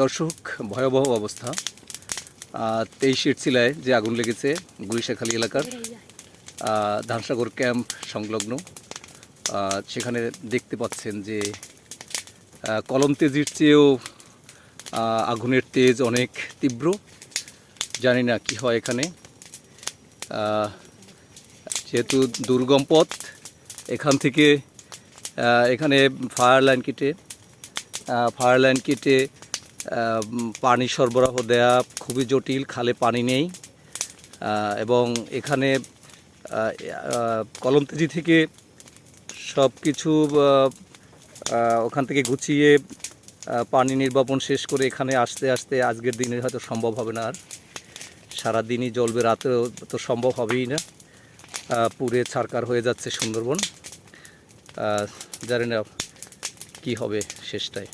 দর্শক, ভয়াবহ অবস্থা। 23 চিলায় যে আগুন লেগেছে গুলিশাখালী এলাকার ধানসাগর ক্যাম্প সংলগ্ন। সেখানে দেখতে পাচ্ছেন যে কলম তেজির চেয়েও আগুনের তেজ অনেক তীব্র। জানি না কি হয় এখানে। যেহেতু দুর্গম পথ, এখান থেকে এখানে ফায়ার লাইন কেটে পানি সরবরাহ দেয়া খুবই জটিল। খালে পানি নেই এবং এখানে কলমতেজি থেকে সব কিছু ওখান থেকে গুছিয়ে পানি নির্বাপন শেষ করে এখানে আসতে আসতে আজকের দিনে হয়তো সম্ভব হবে না। আর সারাদিনই জ্বলবে, রাতেও তো সম্ভব হবেই না। পুড়ে ছারকার হয়ে যাচ্ছে সুন্দরবন। জানি না কী হবে শেষটায়।